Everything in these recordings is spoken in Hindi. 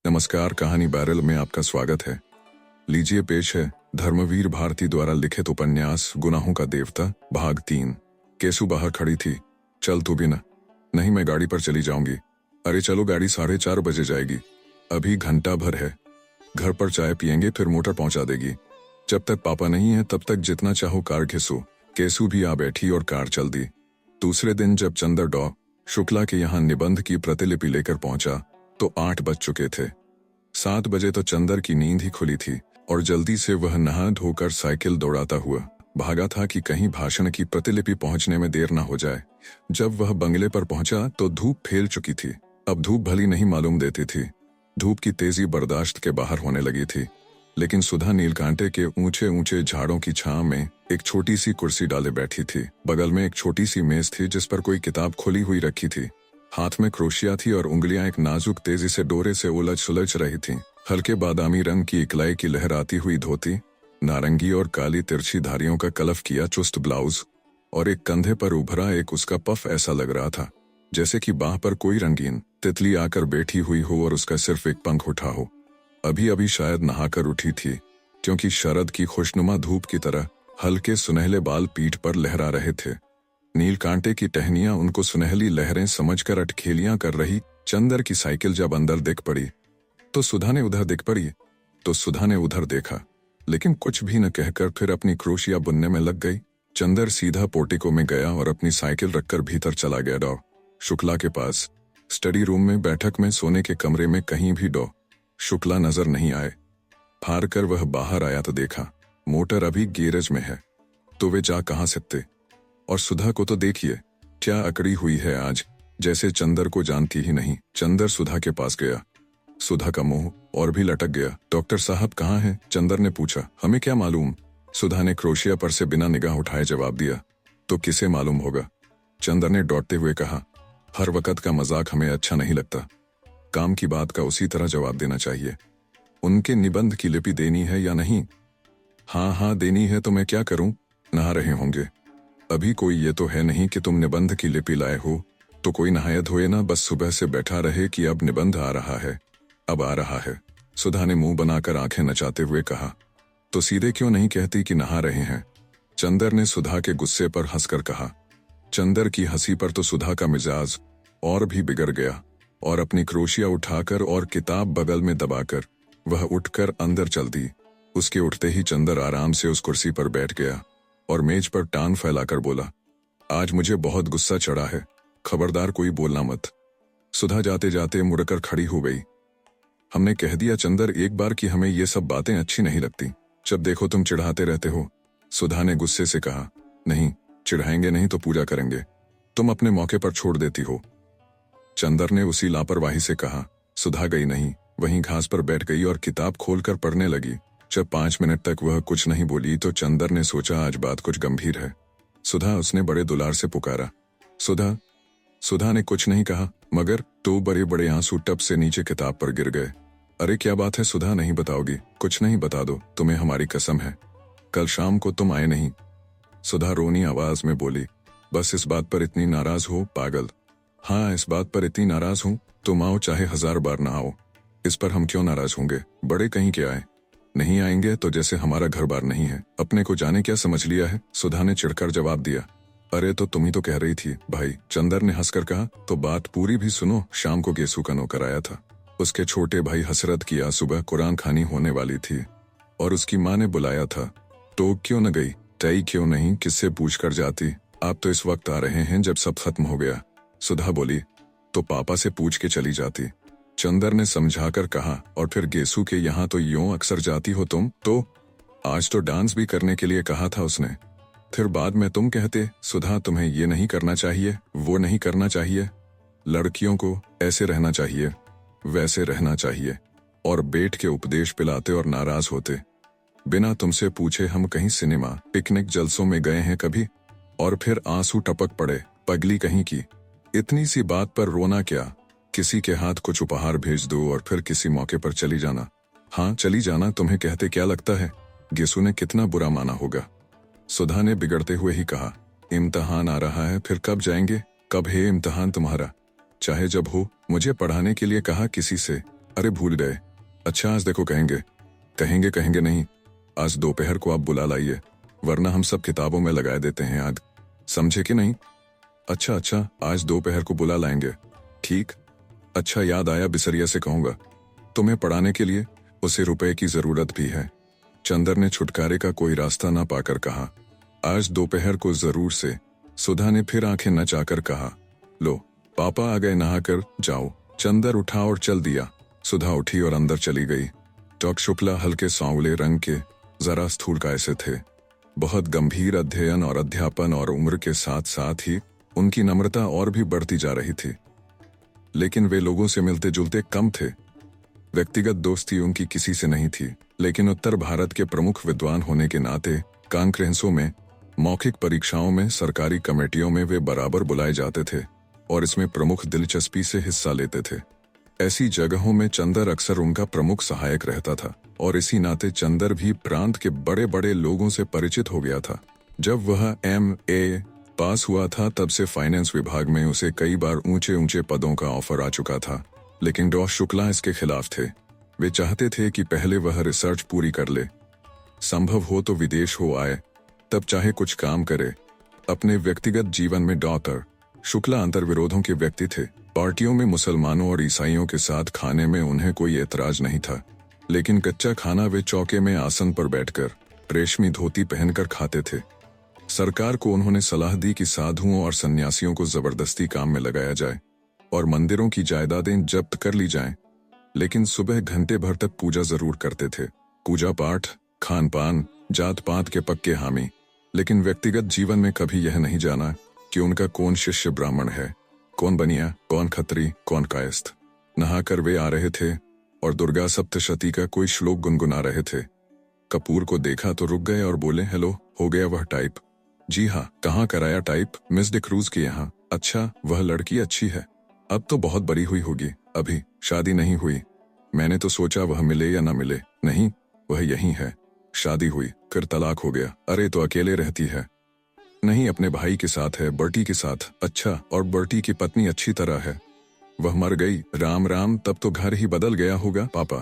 नमस्कार, कहानी बैरल में आपका स्वागत है। लीजिए पेश है धर्मवीर भारती द्वारा लिखित उपन्यास गुनाहों का देवता भाग 3। केसु बाहर खड़ी थी। चल तू भी ना। नहीं, मैं गाड़ी पर चली जाऊंगी। अरे चलो, गाड़ी 4:30 बजे जाएगी। अभी घंटा भर है। घर पर चाय पियेंगे, फिर मोटर पहुंचा देगी। जब तक पापा नहीं है तब तक जितना चाहो कार घिसो। केसु भी आ बैठी और कार चल दी। दूसरे दिन जब चंदर डॉ शुक्ला के यहाँ निबंध की प्रतिलिपि लेकर पहुंचा तो 8 बज चुके थे। 7 बजे तो चंदर की नींद ही खुली थी और जल्दी से वह नहा धोकर साइकिल दौड़ाता हुआ भागा था कि कहीं भाषण की प्रतिलिपि पहुंचने में देर न हो जाए। जब वह बंगले पर पहुंचा तो धूप फैल चुकी थी। अब धूप भली नहीं मालूम देती थी। धूप की तेजी बर्दाश्त के बाहर होने लगी थी, लेकिन सुधा नीलकांटे के ऊंचे ऊंचे झाड़ों की छांव में एक छोटी सी कुर्सी डाले बैठी थी। बगल में एक छोटी सी मेज थी जिस पर कोई किताब खुली हुई रखी थी। हाथ में क्रोशिया थी और उंगलियां एक नाजुक तेजी से डोरे से उलझ सुलझ रही थीं। हल्के बादामी रंग की इकलाई की लहराती हुई धोती, नारंगी और काली तिरछी धारियों का कलफ किया चुस्त ब्लाउज और एक कंधे पर उभरा एक उसका पफ ऐसा लग रहा था जैसे कि बाह पर कोई रंगीन तितली आकर बैठी हुई हो और उसका सिर्फ एक पंख उठा हो। अभी अभी शायद नहाकर उठी थी, क्योंकि शरद की खुशनुमा धूप की तरह हल्के सुनहले बाल पीठ पर लहरा रहे थे। नीलकांटे की टहनियां उनको सुनहली लहरें समझकर अटखेलियां कर रही। चंदर की साइकिल जब अंदर दिख पड़ी तो सुधा ने उधर दिख पड़ी तो सुधा ने उधर देखा, लेकिन कुछ भी न कहकर फिर अपनी क्रोशिया बुनने में लग गई। चंदर सीधा पोर्टिको में गया और अपनी साइकिल रखकर भीतर चला गया। डॉ शुक्ला के पास स्टडी रूम में बैठक में सोने के कमरे में कहीं भी डॉ शुक्ला नजर नहीं आए। फार कर वह बाहर आया तो देखा मोटर अभी गैरेज में है। तो वे जा कहां सकते। और सुधा को तो देखिए, क्या अकड़ी हुई है आज, जैसे चंदर को जानती ही नहीं। चंदर सुधा के पास गया। सुधा का मुंह और भी लटक गया। डॉक्टर साहब कहाँ हैं? चंदर ने पूछा। हमें क्या मालूम, सुधा ने क्रोशिया पर से बिना निगाह उठाए जवाब दिया। तो किसे मालूम होगा, चंदर ने डॉटते हुए कहा। हर वक्त का मजाक हमें अच्छा नहीं लगता। काम की बात का उसी तरह जवाब देना चाहिए। उनके निबंध की लिपि देनी है या नहीं? हाँ देनी है। तो मैं क्या करूं? नहा रहे होंगे। अभी कोई ये तो है नहीं कि तुम निबंध की लिपि लाए हो तो कोई नहाया धोए ना, बस सुबह से बैठा रहे कि अब निबंध आ रहा है, अब आ रहा है। सुधा ने मुंह बनाकर आंखें नचाते हुए कहा। तो सीधे क्यों नहीं कहती कि नहा रहे हैं? चंदर ने सुधा के गुस्से पर हंसकर कहा। चंदर की हंसी पर तो सुधा का मिजाज और भी बिगड़ गया और अपनी क्रोशिया उठाकर और किताब बगल में दबाकर वह उठकर अंदर चल दी। उसके उठते ही चंदर आराम से उस कुर्सी पर बैठ गया और मेज पर टांग फैलाकर बोला, आज मुझे बहुत गुस्सा चढ़ा है, खबरदार कोई बोलना मत। सुधा जाते जाते मुड़कर खड़ी हो गई। हमने कह दिया चंदर एक बार कि हमें ये सब बातें अच्छी नहीं लगती। जब देखो तुम चिढ़ाते रहते हो। सुधा ने गुस्से से कहा। नहीं, चिढ़ाएंगे नहीं तो पूजा करेंगे। तुम अपने मौके पर छोड़ देती हो। चंदर ने उसी लापरवाही से कहा। सुधा गई नहीं, वहीं घास पर बैठ गई और किताब खोलकर पढ़ने लगी। जब 5 मिनट तक वह कुछ नहीं बोली तो चंदर ने सोचा आज बात कुछ गंभीर है। सुधा, उसने बड़े दुलार से पुकारा। सुधा। सुधा ने कुछ नहीं कहा, मगर 2 बड़े बड़े आंसू टप से नीचे किताब पर गिर गए। अरे क्या बात है सुधा, नहीं बताओगी? कुछ नहीं, बता दो, तुम्हें हमारी कसम है। कल शाम को तुम आए नहीं। सुधा रोनी आवाज में बोली। बस इस बात पर इतनी नाराज हो पागल? हाँ, इस बात पर इतनी नाराज हूं। तुम आओ चाहे 1000 बार ना आओ, इस पर हम क्यों नाराज होंगे? बड़े कहीं के आए, नहीं आएंगे तो जैसे हमारा घर बार नहीं है। अपने को जाने क्या समझ लिया है? सुधा ने चिढ़कर जवाब दिया। अरे तो तुम ही तो कह रही थी भाई, चंदर ने हंसकर कहा। तो बात पूरी भी सुनो। शाम को गेसू का नौकर आया था। उसके छोटे भाई हसरत की आज सुबह कुरान खानी होने वाली थी और उसकी माँ ने बुलाया था। तो क्यों न गई? तय क्यों नहीं, किससे पूछ कर जाती? आप तो इस वक्त आ रहे हैं जब सब खत्म हो गया। सुधा बोली। तो पापा से पूछ के चली जाती, चंदर ने समझाकर कहा। और फिर गेसू के यहाँ तो यूं अक्सर जाती हो तुम तो? आज तो डांस भी करने के लिए कहा था उसने। फिर बाद में तुम कहते सुधा तुम्हें ये नहीं करना चाहिए, वो नहीं करना चाहिए। लड़कियों को ऐसे रहना चाहिए, वैसे रहना चाहिए, और बैठ के उपदेश पिलाते और नाराज होते। बिना तुमसे पूछे हम कहीं सिनेमा पिकनिक जलसों में गए हैं कभी? और फिर आंसू टपक पड़े, पगली कहीं की। इतनी सी बात पर रोना क्या? किसी के हाथ कुछ उपहार भेज दो और फिर किसी मौके पर चली जाना। हाँ चली जाना, तुम्हें कहते क्या लगता है? गेसू ने कितना बुरा माना होगा। सुधा ने बिगड़ते हुए ही कहा। इम्तिहान आ रहा है, फिर कब जाएंगे? कब है इम्तिहान तुम्हारा? चाहे जब हो। मुझे पढ़ाने के लिए कहा किसी से, अरे भूल गए। अच्छा आज देखो कहेंगे। कहेंगे कहेंगे नहीं, आज दोपहर को आप बुला लाइए, वरना हम सब किताबों में लगाए देते हैं आग। समझे कि नहीं? अच्छा अच्छा, आज दोपहर को बुला लाएंगे। ठीक। अच्छा याद आया, बिसरिया से कहूंगा तुम्हें पढ़ाने के लिए उसे रुपए की जरूरत भी है। चंदर ने छुटकारे का कोई रास्ता ना पाकर कहा, आज दोपहर को जरूर से। सुधा ने फिर आंखें नचाकर कहा, लो पापा आ गए, नहाकर जाओ। चंदर उठा और चल दिया। सुधा उठी और अंदर चली गई। डॉक्टर शुक्ला हल्के सांवले रंग के, जरा स्थूलकाय से थे। बहुत गंभीर अध्ययन और अध्यापन और उम्र के साथ साथ ही उनकी नम्रता और भी बढ़ती जा रही थी। लेकिन वे लोगों से मिलते जुलते कम थे। व्यक्तिगत दोस्ती उनकी किसी से नहीं थी, लेकिन उत्तर भारत के प्रमुख विद्वान होने के नाते कॉन्फ्रेंसों में, मौखिक परीक्षाओं में, सरकारी कमेटियों में वे बराबर बुलाए जाते थे और इसमें प्रमुख दिलचस्पी से हिस्सा लेते थे। ऐसी जगहों में चंदर अक्सर उनका प्रमुख सहायक रहता था और इसी नाते चंदर भी प्रांत के बड़े बड़े लोगों से परिचित हो गया था। जब वह MA पास हुआ था तब से फाइनेंस विभाग में उसे कई बार ऊंचे ऊंचे पदों का ऑफर आ चुका था, लेकिन डॉ शुक्ला इसके खिलाफ थे। वे चाहते थे कि पहले वह रिसर्च पूरी कर ले, संभव हो तो विदेश हो आए, तब चाहे कुछ काम करे। अपने व्यक्तिगत जीवन में डॉक्टर शुक्ला अंतर्विरोधों के व्यक्ति थे। पार्टियों में मुसलमानों और ईसाइयों के साथ खाने में उन्हें कोई एतराज नहीं था, लेकिन कच्चा खाना वे चौके में आसन पर बैठकर रेशमी धोती पहनकर खाते थे। सरकार को उन्होंने सलाह दी कि साधुओं और सन्यासियों को जबरदस्ती काम में लगाया जाए और मंदिरों की जायदादें जब्त कर ली जाएं, लेकिन सुबह घंटे भर तक पूजा जरूर करते थे। पूजा पाठ, खान पान, जात पात के पक्के हामी, लेकिन व्यक्तिगत जीवन में कभी यह नहीं जाना कि उनका कौन शिष्य ब्राह्मण है, कौन बनिया, कौन खत्री, कौन कायस्थ। नहाकर वे आ रहे थे और दुर्गा सप्तशती का कोई श्लोक गुनगुना रहे थे। कपूर को देखा तो रुक गए और बोले, हेलो, हो गया वह टाइप? जी हाँ। कहाँ कराया टाइप? मिस डिक्रूज के यहाँ। अच्छा, वह लड़की अच्छी है? अब तो बहुत बड़ी हुई होगी। अभी शादी नहीं हुई। मैंने तो सोचा वह मिले या ना मिले। नहीं, वह यहीं है। शादी हुई, फिर तलाक हो गया। अरे तो अकेले रहती है? नहीं, अपने भाई के साथ है, बर्टी के साथ। अच्छा, और बर्टी की पत्नी अच्छी तरह है? वह मर गई। राम राम, तब तो घर ही बदल गया होगा। पापा,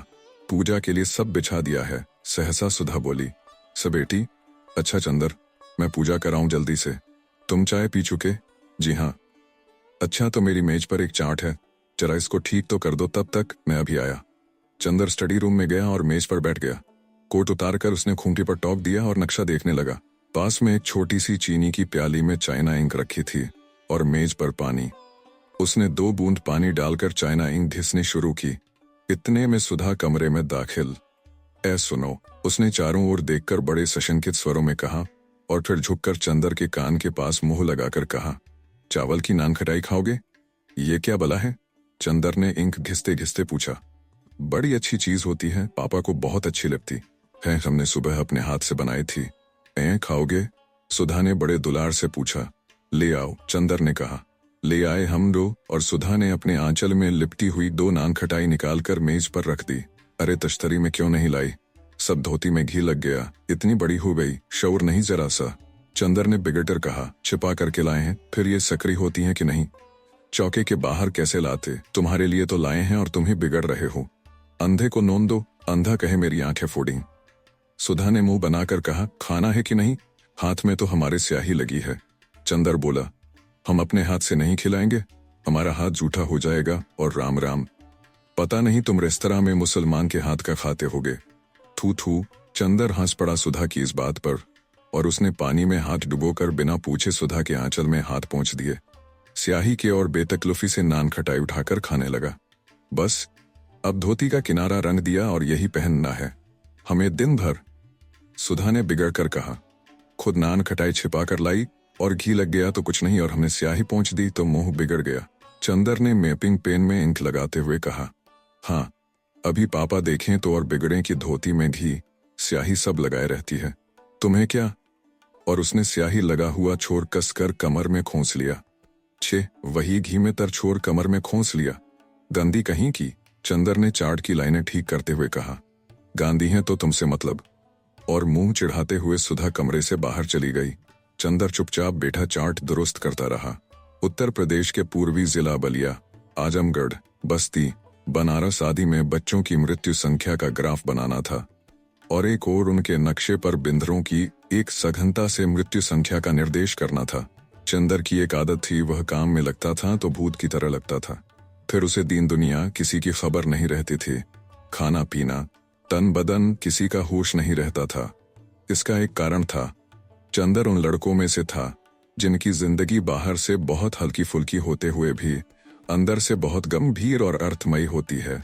पूजा के लिए सब बिछा दिया है, सहसा सुधा बोली। बेटी, अच्छा चंदर, मैं पूजा कराऊं जल्दी से? तुम चाय पी चुके? जी हाँ। अच्छा, तो मेरी मेज पर एक चार्ट है, जरा इसको ठीक तो कर दो, तब तक मैं अभी आया। चंदर स्टडी रूम में गया और मेज पर बैठ गया। कोट उतारकर उसने खूंटी पर टॉक दिया और नक्शा देखने लगा। पास में एक छोटी सी चीनी की प्याली में चाइना इंक रखी थी और मेज पर पानी। उसने 2 बूंद पानी डालकर चाइना इंक घिसनी शुरू की। इतने में सुधा कमरे में दाखिल। सुनो, उसने चारों ओर देखकर बड़े सशंकित स्वरों में कहा और फिर झुककर चंदर के कान के पास मुंह लगाकर कहा, चावल की नान खटाई खाओगे? ये क्या बला है? चंदर ने इंक घिसते घिसते पूछा। बड़ी अच्छी चीज होती है, पापा को बहुत अच्छी लगती है, हमने सुबह अपने हाथ से बनाई थी। खाओगे? सुधा ने बड़े दुलार से पूछा। ले आओ, चंदर ने कहा। ले आए हम दो, और सुधा ने अपने आंचल में लिपटी हुई 2 नान खटाई निकालकर मेज पर रख दी। अरे तश्तरी में क्यों नहीं लाई? सब धोती में घी लग गया, इतनी बड़ी हो गई, शौर नहीं जरा सा? चंदर ने बिगड़कर कहा। छिपा करके लाए हैं, फिर ये सकरी होती हैं कि नहीं? चौके के बाहर कैसे लाते? तुम्हारे लिए तो लाए हैं और तुम ही बिगड़ रहे हो। अंधे को नोन दो, अंधा कहे मेरी आंखें फोड़ी। सुधा ने मुंह बनाकर कहा, खाना है कि नहीं? हाथ में तो हमारे स्याही लगी है। चंदर बोला, हम अपने हाथ से नहीं खिलाएंगे, हमारा हाथ जूठा हो जाएगा। और राम राम, पता नहीं तुम रेस्तरां में मुसलमान के हाथ का खाते होगे। थू थू। चंदर हंस पड़ा सुधा की इस बात पर, और उसने पानी में हाथ डुबोकर बिना पूछे सुधा के आंचल में हाथ पहुंच दिए। स्याही के और बेतकल्लुफी से नान खटाई उठाकर खाने लगा। बस अब धोती का किनारा रंग दिया और यही पहनना है हमें दिन भर। सुधा ने बिगड़ कर कहा। खुद नान खटाई छिपा कर लाई और घी लग गया तो कुछ नहीं, और हमने स्याही पहुंच दी तो मुंह बिगड़ गया। चंदर ने मैपिंग पेन में इंक लगाते हुए कहा। हाँ, अभी पापा देखें तो और बिगड़े की धोती में घी स्याही सब लगाए रहती है, तुम्हें क्या? और उसने स्याही लगा हुआ छोर कसकर कमर में खोंस लिया। छे, वही घी में तर छोर कमर में खोंस लिया, गंदी कहीं की। चंदर ने चार्ट की लाइनें ठीक करते हुए कहा। गांधी हैं तो तुमसे मतलब। और मुंह चिढ़ाते हुए सुधा कमरे से बाहर चली गई। चंदर चुपचाप बैठा चार्ट दुरुस्त करता रहा। उत्तर प्रदेश के पूर्वी जिला बलिया, आजमगढ़, बस्ती, बनारस आदि में बच्चों की मृत्यु संख्या का ग्राफ बनाना था और एक और उनके नक्शे पर बिंदरों की एक सघनता से मृत्यु संख्या का निर्देश करना था। चंदर की एक आदत थी, वह काम में लगता था तो भूत की तरह लगता था। फिर उसे दीन दुनिया किसी की खबर नहीं रहती थी। खाना पीना, तन बदन किसी का होश नहीं रहता था। इसका एक कारण था, चंदर उन लड़कों में से था जिनकी जिंदगी बाहर से बहुत हल्की फुल्की होते हुए भी अंदर से बहुत गंभीर और अर्थमयी होती है,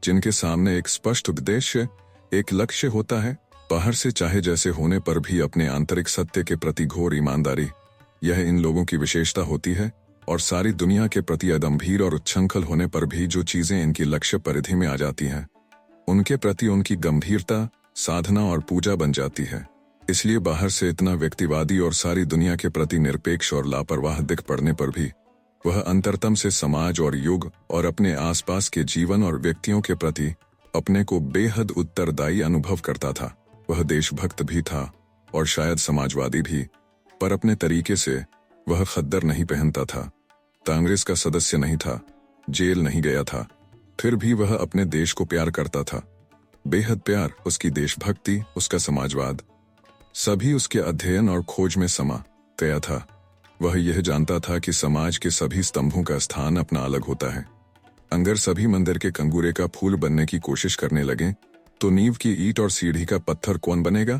जिनके सामने एक स्पष्ट उद्देश्य, एक लक्ष्य होता है। बाहर से चाहे जैसे होने पर भी अपने आंतरिक सत्य के प्रति घोर ईमानदारी, यह इन लोगों की विशेषता होती है। और सारी दुनिया के प्रति अगंभीर और उच्छृंखल होने पर भी जो चीजें इनकी लक्ष्य परिधि में आ जाती हैं, उनके प्रति उनकी गंभीरता साधना और पूजा बन जाती है। इसलिए बाहर से इतना व्यक्तिवादी और सारी दुनिया के प्रति निरपेक्ष और लापरवाह दिख पड़ने पर भी वह अंतरतम से समाज और युग और अपने आसपास के जीवन और व्यक्तियों के प्रति अपने को बेहद उत्तरदायी अनुभव करता था। वह देशभक्त भी था और शायद समाजवादी भी, पर अपने तरीके से वह खद्दर नहीं पहनता था, कांग्रेस का सदस्य नहीं था, जेल नहीं गया था, फिर भी वह अपने देश को प्यार करता था। बेहद प्यार, उसकी देशभक्ति, उसका समाजवाद, सभी उसके अध्ययन और खोज में समा गया था। वह यह जानता था कि समाज के सभी स्तंभों का स्थान अपना अलग होता है। अगर सभी मंदिर के कंगूरे का फूल बनने की कोशिश करने लगे तो नींव की ईंट और सीढ़ी का पत्थर कौन बनेगा?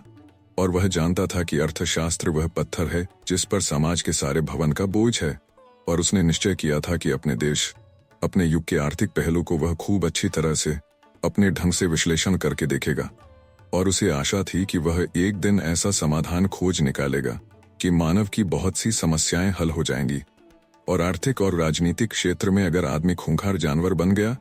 और वह जानता था कि अर्थशास्त्र वह पत्थर है जिस पर समाज के सारे भवन का बोझ है। और उसने निश्चय किया था कि अपने देश, अपने युग के आर्थिक पहलू को वह खूब अच्छी तरह से अपने ढंग से विश्लेषण करके देखेगा। और उसे आशा थी कि वह एक दिन ऐसा समाधान खोज निकालेगा कि मानव की बहुत सी समस्याएं हल हो जाएंगी। और आर्थिक और राजनीतिक क्षेत्र में अगर आदमी खूंखार जानवर बन गया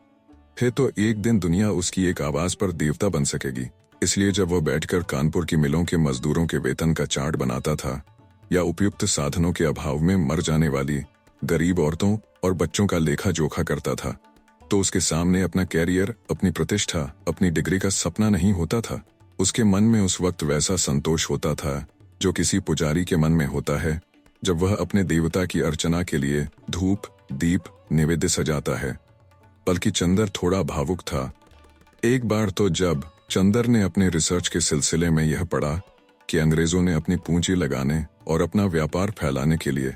है तो एक दिन दुनिया उसकी एक आवाज पर देवता बन सकेगी। इसलिए जब वह बैठकर कानपुर की मिलों के मजदूरों के वेतन का चार्ट बनाता था या उपयुक्त साधनों के अभाव में मर जाने वाली गरीब औरतों और बच्चों का लेखा जोखा करता था, तो उसके सामने अपना कैरियर, अपनी प्रतिष्ठा, अपनी डिग्री का सपना नहीं होता था। उसके मन में उस वक्त वैसा संतोष होता था जो किसी पुजारी के मन में होता है जब वह अपने देवता की अर्चना के लिए धूप, दीप, निवेद्य सजाता है। बल्कि चंदर थोड़ा भावुक था। एक बार तो जब चंदर ने अपने रिसर्च के सिलसिले में यह पढ़ा कि अंग्रेजों ने अपनी पूंजी लगाने और अपना व्यापार फैलाने के लिए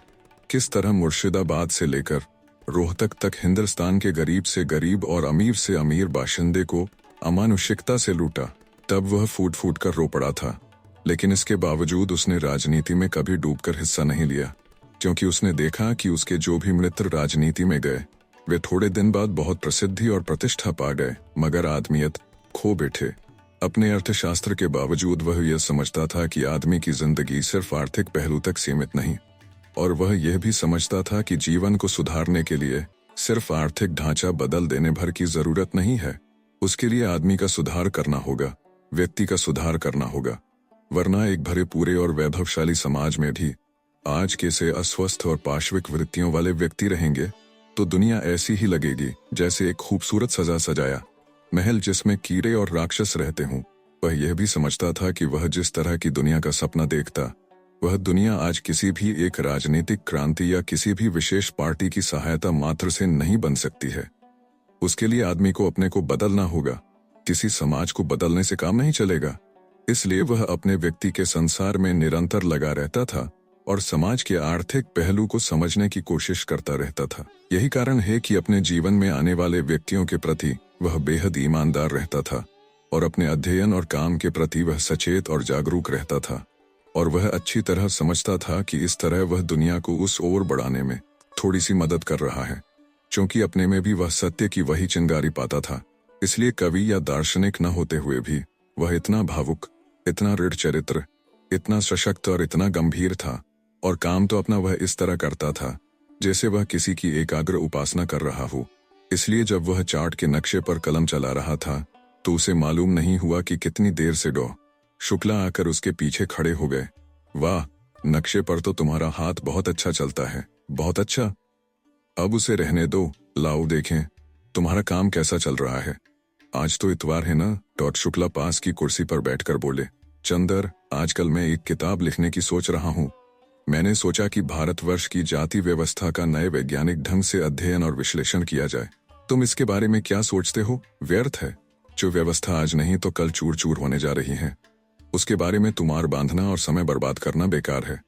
किस तरह मुर्शिदाबाद से लेकर रोहतक तक हिंदुस्तान के गरीब से गरीब और अमीर से अमीर बाशिंदे को अमानुषिकता से लूटा, तब वह फूट फूट कर रो पड़ा था। लेकिन इसके बावजूद उसने राजनीति में कभी डूबकर हिस्सा नहीं लिया, क्योंकि उसने देखा कि उसके जो भी मित्र राजनीति में गए वे थोड़े दिन बाद बहुत प्रसिद्धि और प्रतिष्ठा पा गए, मगर आदमियत खो बैठे। अपने अर्थशास्त्र के बावजूद वह यह समझता था कि आदमी की जिंदगी सिर्फ आर्थिक पहलू तक सीमित नहीं, और वह यह भी समझता था कि जीवन को सुधारने के लिए सिर्फ आर्थिक ढांचा बदल देने भर की जरूरत नहीं है। उसके लिए आदमी का सुधार करना होगा, व्यक्ति का सुधार करना होगा, वरना एक भरे पूरे और वैभवशाली समाज में भी आज के से अस्वस्थ और पाश्विक वृत्तियों वाले व्यक्ति रहेंगे तो दुनिया ऐसी ही लगेगी जैसे एक खूबसूरत सजा सजाया महल जिसमें कीड़े और राक्षस रहते हों। वह यह भी समझता था कि वह जिस तरह की दुनिया का सपना देखता, वह दुनिया आज किसी भी एक राजनीतिक क्रांति या किसी भी विशेष पार्टी की सहायता मात्र से नहीं बन सकती है। उसके लिए आदमी को अपने को बदलना होगा, किसी समाज को बदलने से काम नहीं चलेगा। इसलिए वह अपने व्यक्ति के संसार में निरंतर लगा रहता था और समाज के आर्थिक पहलू को समझने की कोशिश करता रहता था। यही कारण है कि अपने जीवन में आने वाले व्यक्तियों के प्रति वह बेहद ईमानदार रहता था और अपने अध्ययन और काम के प्रति वह सचेत और जागरूक रहता था। और वह अच्छी तरह समझता था कि इस तरह वह दुनिया को उस ओर बढ़ाने में थोड़ी सी मदद कर रहा है, क्योंकि अपने में भी वह सत्य की वही चिंगारी पाता था। इसलिए कवि या दार्शनिक न होते हुए भी वह इतना भावुक, इतना दृढ़ चरित्र, इतना सशक्त और इतना गंभीर था। और काम तो अपना वह इस तरह करता था जैसे वह किसी की एकाग्र उपासना कर रहा हो। इसलिए जब वह चार्ट के नक्शे पर कलम चला रहा था तो उसे मालूम नहीं हुआ कि कितनी देर से डॉ शुक्ला आकर उसके पीछे खड़े हो गए। वाह, नक्शे पर तो तुम्हारा हाथ बहुत अच्छा चलता है, बहुत अच्छा। अब उसे रहने दो, लाओ देखें तुम्हारा काम कैसा चल रहा है। आज तो इतवार है ना? डॉ शुक्ला पास की कुर्सी पर बैठकर बोले। चंदर, आजकल मैं एक किताब लिखने की सोच रहा हूँ। मैंने सोचा कि भारतवर्ष की जाति व्यवस्था का नए वैज्ञानिक ढंग से अध्ययन और विश्लेषण किया जाए। तुम इसके बारे में क्या सोचते हो? व्यर्थ है। जो व्यवस्था आज नहीं तो कल चूर चूर होने जा रही है, उसके बारे में तुमार बांधना और समय बर्बाद करना बेकार है।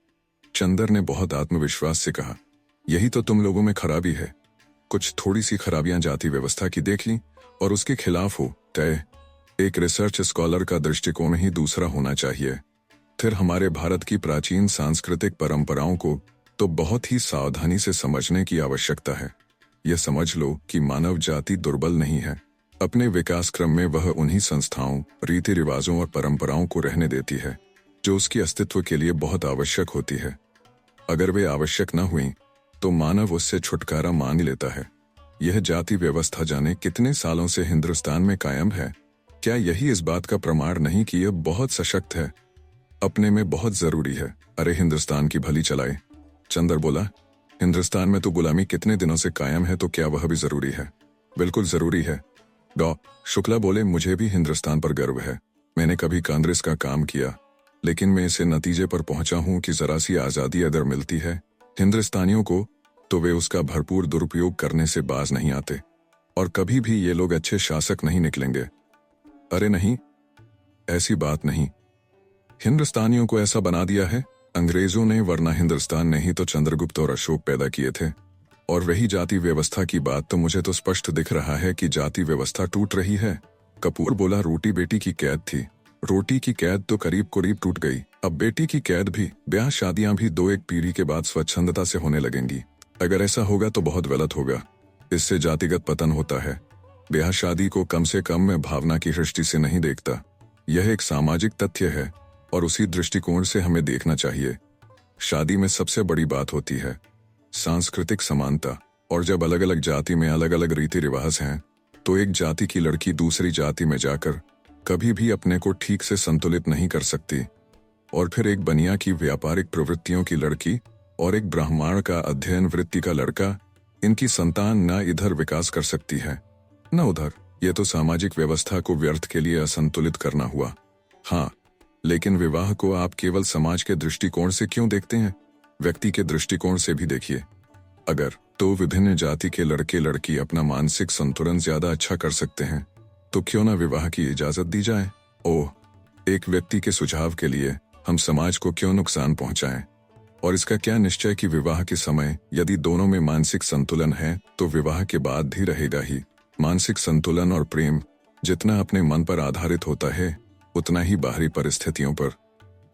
चंदर ने बहुत आत्मविश्वास से कहा, यही तो तुम लोगों में खराबी है। कुछ थोड़ी सी खराबियां जाति व्यवस्था की देख ली और उसके खिलाफ हो तय। एक रिसर्च स्कॉलर का दृष्टिकोण ही दूसरा होना चाहिए। फिर हमारे भारत की प्राचीन सांस्कृतिक परंपराओं को तो बहुत ही सावधानी से समझने की आवश्यकता है। यह समझ लो कि मानव जाति दुर्बल नहीं है। अपने विकास क्रम में वह उन्हीं संस्थाओं, रीति रिवाजों और परंपराओं को रहने देती है जो उसकी अस्तित्व के लिए बहुत आवश्यक होती है। अगर वे आवश्यक न हुई तो मानव उससे छुटकारा मांग लेता है। यह जाति व्यवस्था जाने कितने सालों से हिंदुस्तान में कायम है। क्या यही इस बात का प्रमाण नहीं कि यह बहुत सशक्त है, अपने में बहुत जरूरी है? अरे हिंदुस्तान की भली चलाए। चंदर बोला, हिंदुस्तान में तो गुलामी कितने दिनों से कायम है, तो क्या वह भी जरूरी है? बिल्कुल जरूरी है। डॉ शुक्ला बोले, मुझे भी हिंदुस्तान पर गर्व है। मैंने कभी कांग्रेस का काम किया, लेकिन मैं इसे नतीजे पर पहुंचा हूं कि जरा सी आजादी अगर मिलती है हिंदुस्तानियों को तो वे उसका भरपूर दुरुपयोग करने से बाज नहीं आते, और कभी भी ये लोग अच्छे शासक नहीं निकलेंगे। अरे नहीं, ऐसी बात नहीं। हिंदुस्तानियों को ऐसा बना दिया है अंग्रेजों ने, वरना हिंदुस्तान ने ही तो चंद्रगुप्त और अशोक पैदा किए थे। और वही जाति व्यवस्था की बात, तो मुझे तो स्पष्ट दिख रहा है कि जाति व्यवस्था टूट रही है। कपूर बोला, रोटी बेटी की कैद थी, रोटी की कैद तो करीब करीब टूट गई, अब बेटी की कैद भी। ब्याह शादियां भी दो एक पीढ़ी के बाद स्वच्छंदता से होने लगेंगी। अगर ऐसा होगा तो बहुत गलत होगा, इससे जातिगत पतन होता है। ब्याह शादी को कम से कम मैं भावना की दृष्टि से नहीं देखता, यह एक सामाजिक तथ्य है और उसी दृष्टिकोण से हमें देखना चाहिए। शादी में सबसे बड़ी बात होती है सांस्कृतिक समानता, और जब अलग अलग जाति में अलग अलग रीति रिवाज हैं तो एक जाति की लड़की दूसरी जाति में जाकर कभी भी अपने को ठीक से संतुलित नहीं कर सकती। और फिर एक बनिया की व्यापारिक प्रवृत्तियों की लड़की और एक ब्राह्मण का अध्ययन वृत्ति का लड़का, इनकी संतान न इधर विकास कर सकती है न उधर। यह तो सामाजिक व्यवस्था को व्यर्थ के लिए असंतुलित करना हुआ। हाँ, लेकिन विवाह को आप केवल समाज के दृष्टिकोण से क्यों देखते हैं? व्यक्ति के दृष्टिकोण से भी देखिए। अगर तो विभिन्न जाति के लड़के लड़की अपना मानसिक संतुलन ज्यादा अच्छा कर सकते हैं तो क्यों ना विवाह की इजाजत दी जाए? ओह, एक व्यक्ति के सुझाव के लिए हम समाज को क्यों नुकसान पहुंचाएं? और इसका क्या निश्चय कि विवाह के समय यदि दोनों में मानसिक संतुलन है तो विवाह के बाद भी रहेगा ही। मानसिक संतुलन और प्रेम जितना अपने मन पर आधारित होता है उतना ही बाहरी परिस्थितियों पर।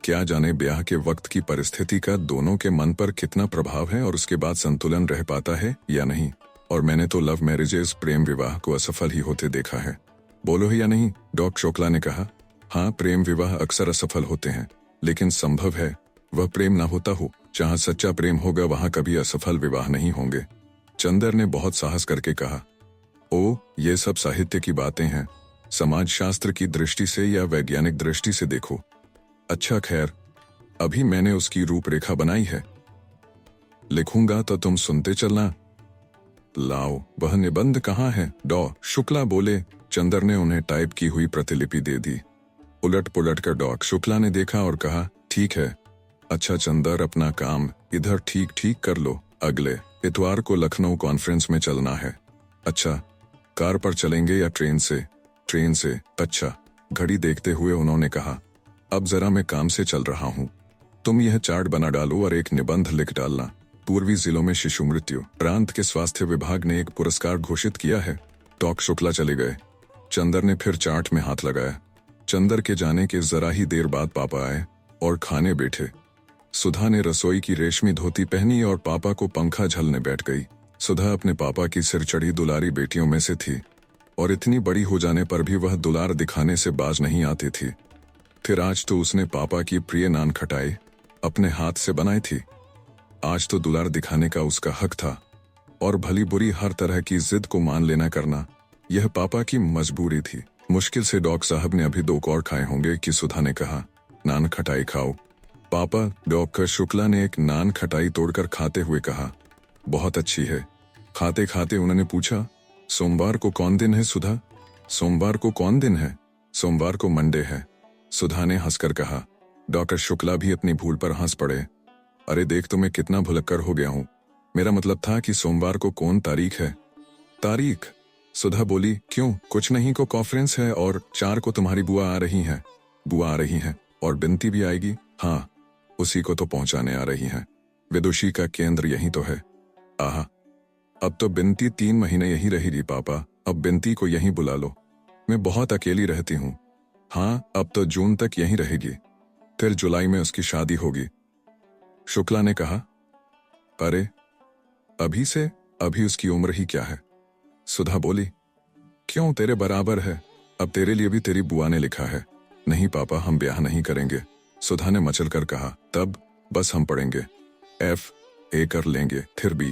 क्या जाने ब्याह के वक्त की परिस्थिति का दोनों के मन पर कितना प्रभाव है और उसके बाद संतुलन रह पाता है या नहीं। और मैंने तो लव मैरिजेस, प्रेम विवाह को असफल ही होते देखा है। बोलो है या नहीं? डॉक्टर शुक्ला ने कहा, हाँ, प्रेम विवाह अक्सर असफल होते हैं, लेकिन संभव है वह प्रेम ना होता हो। जहाँ सच्चा प्रेम होगा वहाँ कभी असफल विवाह नहीं होंगे। चंदर ने बहुत साहस करके कहा, ओ, ये सब साहित्य की बातें हैं, समाज शास्त्र की दृष्टि से या वैज्ञानिक दृष्टि से देखो। अच्छा खैर, अभी मैंने उसकी रूपरेखा बनाई है, लिखूंगा तो तुम सुनते चलना। लाओ, वह निबंध कहाँ है? डॉ शुक्ला बोले। चंदर ने उन्हें टाइप की हुई प्रतिलिपि दे दी। उलट पुलट कर डॉ शुक्ला ने देखा और कहा, ठीक है। अच्छा चंदर, अपना काम इधर ठीक ठीक कर लो, अगले इतवार को लखनऊ कॉन्फ्रेंस में चलना है। अच्छा, कार पर चलेंगे या ट्रेन से? ट्रेन से। अच्छा। घड़ी देखते हुए उन्होंने कहा, अब जरा मैं काम से चल रहा हूँ, तुम यह चार्ट बना डालो और एक निबंध लिख डालना। पूर्वी जिलों में शिशु मृत्यु। प्रांत के स्वास्थ्य विभाग ने एक पुरस्कार घोषित किया है। डॉ शुक्ला चले गए। चंदर ने फिर चार्ट में हाथ लगाया। चंदर के जाने के जरा ही देर बाद पापा आए और खाने बैठे। सुधा ने रसोई की रेशमी धोती पहनी और पापा को पंखा झलने बैठ गई। सुधा अपने पापा की सिर चढ़ी दुलारी बेटियों में से थी और इतनी बड़ी हो जाने पर भी वह दुलार दिखाने से बाज नहीं आती थी। फिर आज तो उसने पापा की प्रिय नान खटाई अपने हाथ से बनाई थी। आज तो दुलार दिखाने का उसका हक था और भली बुरी हर तरह की जिद को मान लेना करना यह पापा की मजबूरी थी। मुश्किल से डॉक्टर साहब ने अभी 2 और खाए होंगे कि सुधा ने कहा, नान खटाई खाओ। पापा, डॉक्टर शुक्ला ने एक नान खटाई तोड़कर खाते हुए कहा, बहुत अच्छी है। खाते खाते उन्होंने पूछा, सोमवार को कौन दिन है सुधा? सोमवार को कौन दिन है? सोमवार को मंडे है, सुधा ने हंसकर कहा। डॉक्टर शुक्ला भी अपनी भूल पर हंस पड़े। अरे देख तो मैं कितना भुलक्कर हो गया हूँ, मेरा मतलब था कि सोमवार को कौन तारीख है? तारीख? सुधा बोली, क्यों? कुछ नहीं को कॉन्फ्रेंस है और 4 को तुम्हारी बुआ आ रही हैं। बुआ आ रही हैं और बिनती भी आएगी। हाँ, उसी को तो पहुंचाने आ रही हैं। विदुषी का केंद्र यही तो है। आहा, अब तो बिनती 3 महीने यही रहेगी पापा। अब बिनती को यहीं बुला लो। मैं बहुत अकेली रहती हूँ। हाँ, अब तो जून तक यहीं रहेगी, फिर जुलाई में उसकी शादी होगी। शुक्ला ने कहा, अरे अभी से? अभी उसकी उम्र ही क्या है? सुधा बोली, क्यों, तेरे बराबर है। अब तेरे लिए भी तेरी बुआ ने लिखा है। नहीं पापा, हम ब्याह नहीं करेंगे। सुधा ने मचल कर कहा, तब बस हम पढ़ेंगे। FA कर लेंगे, फिर B,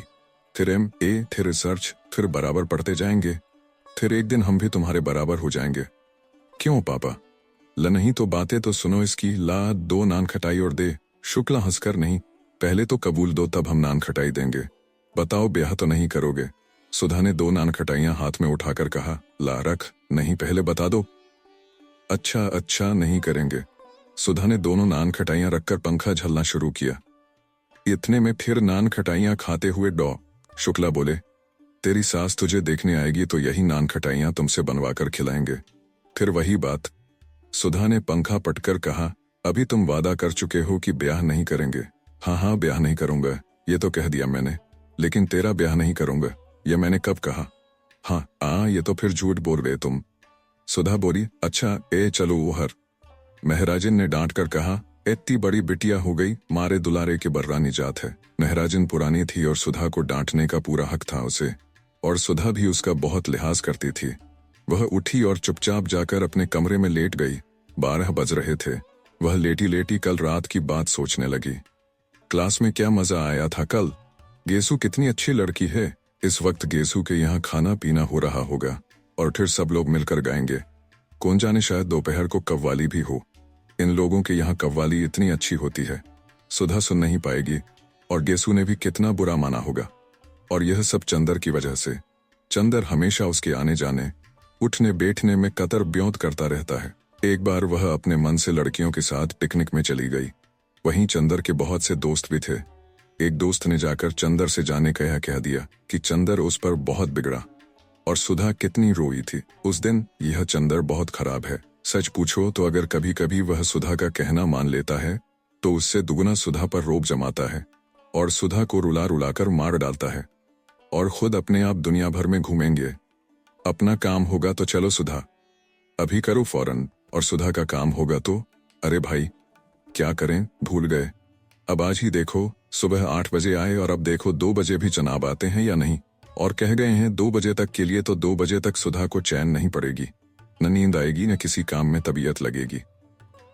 फिर MA, फिर रिसर्च, फिर बराबर पढ़ते जाएंगे। फिर एक दिन हम भी तुम्हारे बराबर हो जाएंगे। क्यों पापा? नहीं तो बातें तो सुनो इसकी। ला 2 नान खटाई और दे। शुक्ला हंसकर, नहीं, पहले तो कबूल दो, तब हम नान खटाई देंगे। बताओ, ब्याह तो नहीं करोगे? सुधा ने 2 नान खटाइयां हाथ में उठाकर कहा, ला रख। नहीं, पहले बता दो। अच्छा अच्छा, नहीं करेंगे। सुधा ने दोनों नान खटाइयां रखकर पंखा झलना शुरू किया। इतने में फिर नान खटाइयां खाते हुए डॉ शुक्ला बोले, तेरी सास तुझे देखने आएगी तो यही नान खटाइयां तुमसे बनवाकर खिलाएंगे। फिर वही बात। सुधा ने पंखा पटकर कहा, अभी तुम वादा कर चुके हो कि ब्याह नहीं करेंगे। हाँ हाँ, ब्याह नहीं करूंगा, ये तो कह दिया मैंने, लेकिन तेरा ब्याह नहीं करूंगा, ये मैंने कब कहा? हाँ, ये तो फिर झूठ बोल रहे तुम। सुधा बोली, अच्छा चलो उहर। महराजिन ने डांट कर कहा, इतनी बड़ी बिटिया हो गई, मारे दुलारे के बर्रानी जात है। महराजिन पुरानी थी और सुधा को डांटने का पूरा हक था उसे, और सुधा भी उसका बहुत लिहाज करती थी। वह उठी और चुपचाप जाकर अपने कमरे में लेट गई। 12 बज रहे थे। वह लेटी लेटी कल रात की बात सोचने लगी। क्लास में क्या मजा आया था कल। गेसु कितनी अच्छी लड़की है। इस वक्त गेसु के यहाँ खाना पीना हो रहा होगा और फिर सब लोग मिलकर गाएंगे। कौन जाने, शायद दोपहर को कव्वाली भी हो। इन लोगों के यहाँ कव्वाली इतनी अच्छी होती है, सुधा सुन नहीं पाएगी, और गेसु ने भी कितना बुरा माना होगा। और यह सब चंदर की वजह से। चंदर हमेशा उसके आने जाने, उठने बैठने में कतर ब्योंत करता रहता है। एक बार वह अपने मन से लड़कियों के साथ पिकनिक में चली गई। वहीं चंदर के बहुत से दोस्त भी थे। एक दोस्त ने जाकर चंदर से जाने का यह कह दिया कि चंदर उस पर बहुत बिगड़ा, और सुधा कितनी रोई थी उस दिन। यह चंदर बहुत खराब है। सच पूछो तो अगर कभी कभी वह सुधा का कहना मान लेता है तो उससे दुगना सुधा पर रोब जमाता है और सुधा को रुला रुलाकर मार डालता है, और खुद अपने आप दुनिया भर में घूमेंगे। अपना काम होगा तो चलो सुधा, अभी करो फौरन, और सुधा का काम होगा तो अरे भाई क्या करें, भूल गए। अब आज ही देखो, सुबह 8 बजे आए और अब देखो 2 बजे भी जनाब आते हैं या नहीं, और कह गए हैं 2 बजे तक के लिए, तो 2 बजे तक सुधा को चैन नहीं पड़ेगी, न नींद आएगी न किसी काम में तबीयत लगेगी।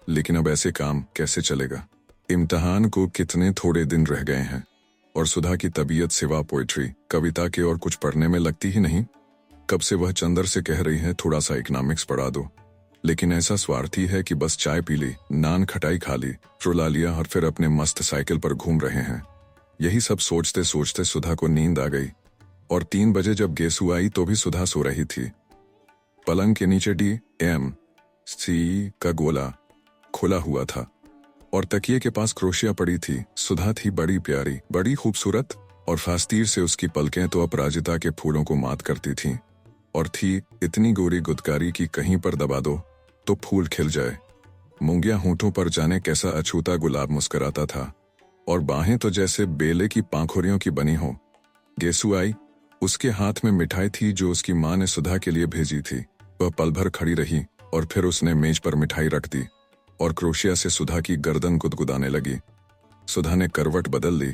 लेकिन अब ऐसे काम कैसे चलेगा। इम्तिहान को कितने थोड़े दिन रह गए हैं और सुधा की तबीयत सिवा पोइट्री कविता के और कुछ पढ़ने में लगती ही नहीं। कब से वह चंदर से कह रही है थोड़ा सा इकोनॉमिक्स पढ़ा दो, लेकिन ऐसा स्वार्थी है कि बस चाय पी ली, नान खटाई खा ली, रुला लिया और फिर अपने मस्त साइकिल पर घूम रहे हैं। यही सब सोचते सोचते सुधा को नींद आ गई, और 3 बजे जब गेसु आई तो भी सुधा सो रही थी। पलंग के नीचे DMC का गोला खुला हुआ था और तकिए के पास क्रोशिया पड़ी थी। सुधा थी बड़ी प्यारी, बड़ी खूबसूरत, और फास्तीर से उसकी पलकें तो अपराजिता के फूलों को मात करती थीं, और थी इतनी गोरी गुदकारी कि कहीं पर दबा दो तो फूल खिल जाए। मूंगिया होंठों पर जाने कैसा अछूता गुलाब मुस्कुराता था, और बाहें तो जैसे बेले की पांखुरियों की बनी हो। गेसु आई, उसके हाथ में मिठाई थी जो उसकी माँ ने सुधा के लिए भेजी थी। वह पल भर खड़ी रही और फिर उसने मेज पर मिठाई रख दी और क्रोशिया से सुधा की गर्दन गुदगुदाने लगी। सुधा ने करवट बदल ली।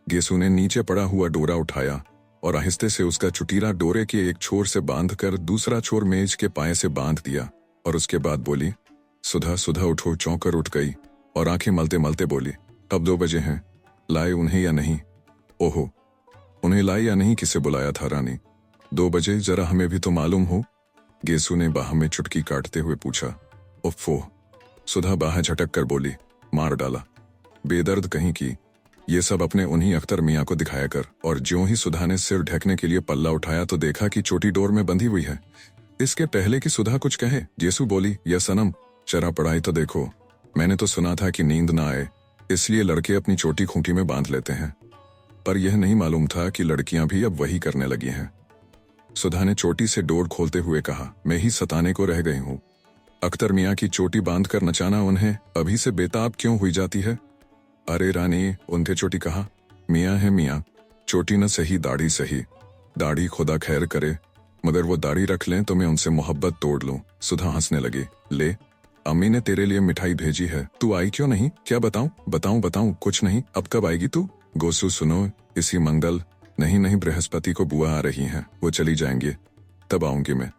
गेसु ने नीचे पड़ा हुआ डोरा उठाया और आहिस्ते से उसका चुटीला डोरे के एक छोर से बांधकर दूसरा छोर मेज के पाए से बांध दिया, और उसके बाद बोली, सुधा सुधा उठो। चौंकर उठ गई और आंखें मलते मलते बोली, अब 2 बजे हैं, लाए उन्हें या नहीं? ओहो, उन्हें लाए या नहीं, किसे बुलाया था रानी? 2 बजे, जरा हमें भी तो मालूम हो। गेसु ने बाह में चुटकी काटते हुए पूछा। उफ़्फ़ो, सुधा बाह झटक कर बोली, मार डाला, बेदर्द कहीं की। ये सब अपने उन्हीं अख्तर मियाँ को दिखाया कर। और ज्यों ही सुधा ने सिर ढकने के लिए पल्ला उठाया तो देखा कि चोटी डोर में बंधी हुई है। इसके पहले कि सुधा कुछ कहे, गेसु बोली, या सनम, जरा पढ़ाई तो देखो। मैंने तो सुना था कि नींद ना आए इसलिए लड़के अपनी चोटी खूंटी में बांध लेते हैं, पर यह नहीं मालूम था कि लड़कियां भी अब वही करने लगी हैं। सुधा ने चोटी से डोर खोलते हुए कहा, मैं ही सताने को रह गई हूँ। अख्तर मियाँ की चोटी बांधकर नचाना उन्हें अभी से बेताब क्यों हुई जाती है? अरे रानी, उनके चोटी कहा, मियाँ है मियाँ, चोटी न सही दाढ़ी सही। दाढ़ी खुदा खैर करे, मगर वो दाढ़ी रख लें तो मैं उनसे मोहब्बत तोड़ लूं। सुधा हंसने लगी। ले, अम्मी ने तेरे लिए मिठाई भेजी है, तू आई क्यों नहीं? क्या बताऊं? बताऊं बताऊं? कुछ नहीं। अब कब आएगी तू? गोसू सुनो, इसी मंगल नहीं नहीं बृहस्पति को बुआ आ रही हैं, वो चली जाएंगी, तब आऊंगी मैं।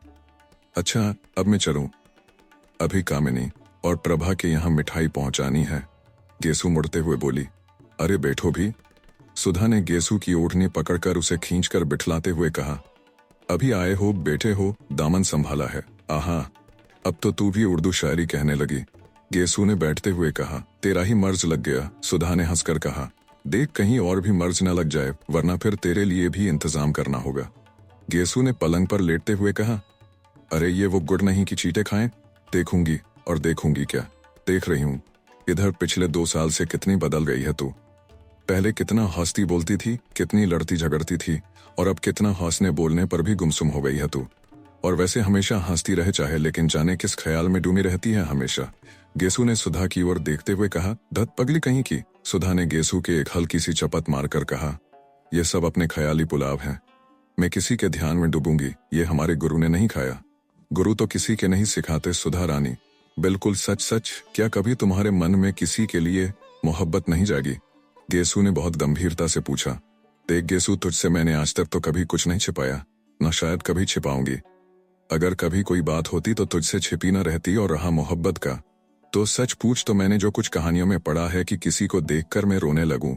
अच्छा, अब मैं चलूं? अभी कामिनी और प्रभा के यहाँ मिठाई पहुंचानी है। गेसू मुड़ते हुए बोली। अरे बैठो भी। सुधा ने गेसू की ओढ़नी पकड़कर उसे खींचकर बिठलाते हुए कहा, अभी आए हो, बैठे हो, दामन संभाला है। आहा, अब तो तू भी उर्दू शायरी कहने लगी। गेसू ने बैठते हुए कहा, तेरा ही मर्ज लग गया। सुधा ने हंसकर कहा, देख कहीं और भी मर्ज न लग जाए, वरना फिर तेरे लिए भी इंतजाम करना होगा। गेसू ने पलंग पर लेटते हुए कहा, अरे ये वो गुड़ नहीं कि चीटे खाएं? देखूंगी और देखूंगी क्या, देख रही हूं। इधर पिछले 2 साल से कितनी बदल गई है तू। पहले कितना हंसती बोलती थी, कितनी लड़ती झगड़ती थी, और अब कितना हंसने बोलने पर भी गुमसुम हो गई है तू। और वैसे हमेशा हंसती रहे चाहे, लेकिन जाने किस ख्याल में डूबी रहती है हमेशा। गेसू ने सुधा की ओर देखते हुए कहा, धत पगली कहीं की। सुधा ने गेसू के एक हल्की सी चपत मारकर कहा, यह सब अपने ख्याली पुलाव है। मैं किसी के ध्यान में डूबूंगी, ये हमारे गुरु ने नहीं खाया। गुरु तो किसी के नहीं सिखाते सुधा रानी। बिल्कुल सच सच, क्या कभी तुम्हारे मन में किसी के लिए मोहब्बत नहीं जागी? गेसू ने बहुत गंभीरता से पूछा। देख गेसू, तुझसे मैंने आज तक तो कभी कुछ नहीं छिपाया, न शायद कभी छिपाऊंगी। अगर कभी कोई बात होती तो तुझसे छिपी न रहती। और रहा मोहब्बत का, तो सच पूछ तो मैंने जो कुछ कहानियों में पढ़ा है कि किसी को देखकर मैं रोने लगूं,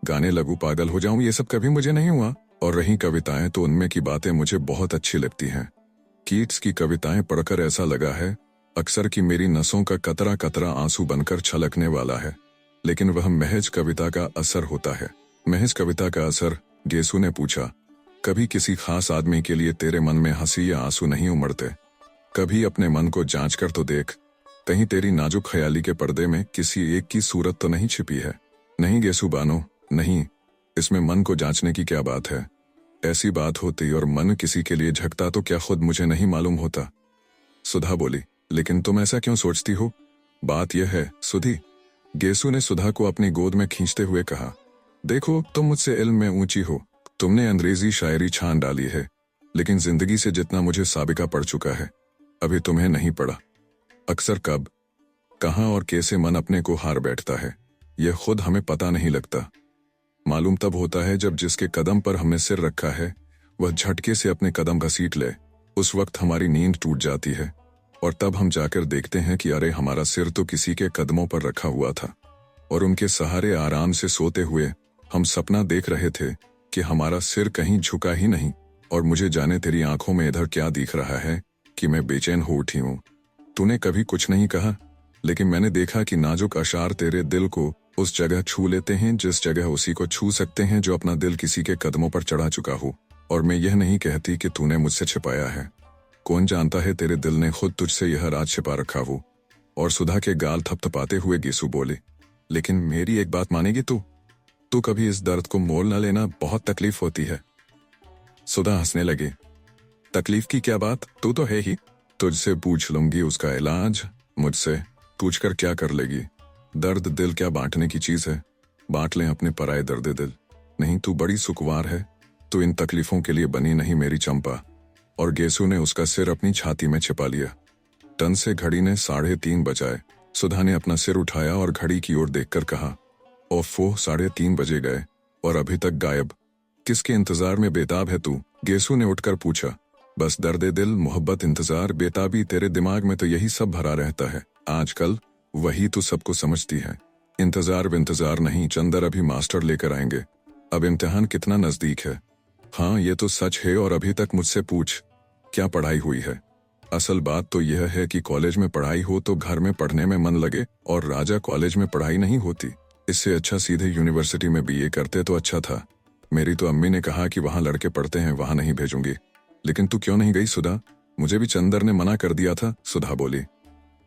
गाने लगूं, पागल हो जाऊं, ये सब कभी मुझे नहीं हुआ। और रही कविताएं, तो उनमें की बातें मुझे बहुत अच्छी लगती हैं। कीट्स की कविताएं पढ़कर ऐसा लगा है अक्सर कि मेरी नसों का कतरा कतरा आंसू बनकर छलकने वाला है। लेकिन वह महज कविता का असर होता है। महज कविता का असर? गेसू ने पूछा। कभी किसी खास आदमी के लिए तेरे मन में हंसी या आंसू नहीं उमड़ते? कभी अपने मन को जांच कर तो देख, कहीं तेरी नाजुक ख्याली के पर्दे में किसी एक की सूरत तो नहीं छिपी है? नहीं गेसू बानो, नहीं, इसमें मन को जांचने की क्या बात है। ऐसी बात होती और मन किसी के लिए झकता तो क्या खुद मुझे नहीं मालूम होता? सुधा बोली। लेकिन तुम ऐसा क्यों सोचती हो? बात यह है सुधी, गेसू ने सुधा को अपनी गोद में खींचते हुए कहा, देखो तुम मुझसे इल्म में ऊंची हो, तुमने अंग्रेजी शायरी छान डाली है, लेकिन जिंदगी से जितना मुझे साबिका पड़ चुका है, अभी तुम्हें नहीं पड़ा। अक्सर कब, कहाँ और कैसे मन अपने को हार बैठता है, यह खुद हमें पता नहीं लगता। मालूम तब होता है जब जिसके कदम पर हमने सिर रखा है वह झटके से अपने कदम घसीट ले। उस वक्त हमारी नींद टूट जाती है और तब हम जाकर देखते हैं कि अरे हमारा सिर तो किसी के कदमों पर रखा हुआ था, और उनके सहारे आराम से सोते हुए हम सपना देख रहे थे कि हमारा सिर कहीं झुका ही नहीं। और मुझे जाने तेरी आंखों में इधर क्या दिख रहा है कि मैं बेचैन हो उठी हूँ। तूने कभी कुछ नहीं कहा, लेकिन मैंने देखा कि नाजुक अशार तेरे दिल को उस जगह छू लेते हैं जिस जगह उसी को छू सकते हैं जो अपना दिल किसी के कदमों पर चढ़ा चुका हो। और मैं यह नहीं कहती कि तूने मुझसे छिपाया है, कौन जानता है तेरे दिल ने खुद तुझसे यह राज छिपा रखा हो। और सुधा के गाल थपथपाते हुए गेसू बोले, लेकिन मेरी एक बात मानेगी तू कभी इस दर्द को मोल न लेना, बहुत तकलीफ होती है। सुधा हंसने लगी। तकलीफ की क्या बात, तू तो है ही, तुझसे पूछ लूंगी उसका इलाज। मुझसे पूछकर क्या कर लेगी? दर्द दिल क्या बांटने की चीज है? बांट लें अपने पराए दर्द दिल। नहीं, तू बड़ी सुकवार है, तू इन तकलीफों के लिए बनी नहीं मेरी चंपा। और गेसू ने उसका सिर अपनी छाती में छिपा लिया। टन से घड़ी ने 3:30 बजाए। सुधा ने अपना सिर उठाया और घड़ी की ओर देखकर कहा, ओफो, 3:30 बजे गए और अभी तक गायब। किसके इंतजार में बेताब है तू? गेसू ने उठकर पूछा। बस दर्द दिल, मोहब्बत, इंतजार, बेताबी, तेरे दिमाग में तो यही सब भरा रहता है आजकल। वही तो सबको समझती है। इंतजार विंतजार नहीं, चंदर अभी मास्टर लेकर आएंगे। अब इम्तिहान कितना नजदीक है। हाँ, ये तो सच है। और अभी तक मुझसे पूछ, क्या पढ़ाई हुई है? असल बात तो यह है कि कॉलेज में पढ़ाई हो तो घर में पढ़ने में मन लगे, और राजा कॉलेज में पढ़ाई नहीं होती। इससे अच्छा सीधे यूनिवर्सिटी में बीए करते तो अच्छा था। मेरी तो अम्मी ने कहा कि वहां लड़के पढ़ते हैं, वहां नहीं भेजूंगी। लेकिन तू क्यों नहीं गई सुधा? मुझे भी चंदर ने मना कर दिया था, सुधा बोली।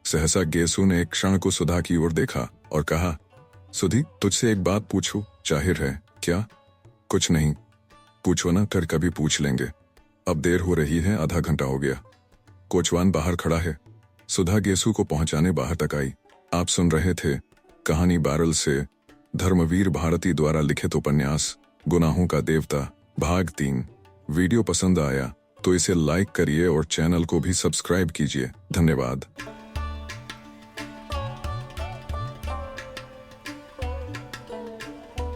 सहसा गेसू ने एक क्षण को सुधा की ओर देखा और कहा, सुधी, तुझसे एक बात पूछूं? जाहिर है। क्या? कुछ नहीं, पूछो ना, कर कभी पूछ लेंगे। अब देर हो रही है, आधा घंटा हो गया। कोचवान बाहर खड़ा है। सुधा गेसु को पहुंचाने बाहर तक आई। आप सुन रहे थे कहानी बैरल से धर्मवीर भारती द्वारा लिखित उपन्यास गुनाहों का देवता भाग 3। वीडियो पसंद आया तो इसे लाइक करिए और चैनल को भी सब्सक्राइब कीजिए। धन्यवाद।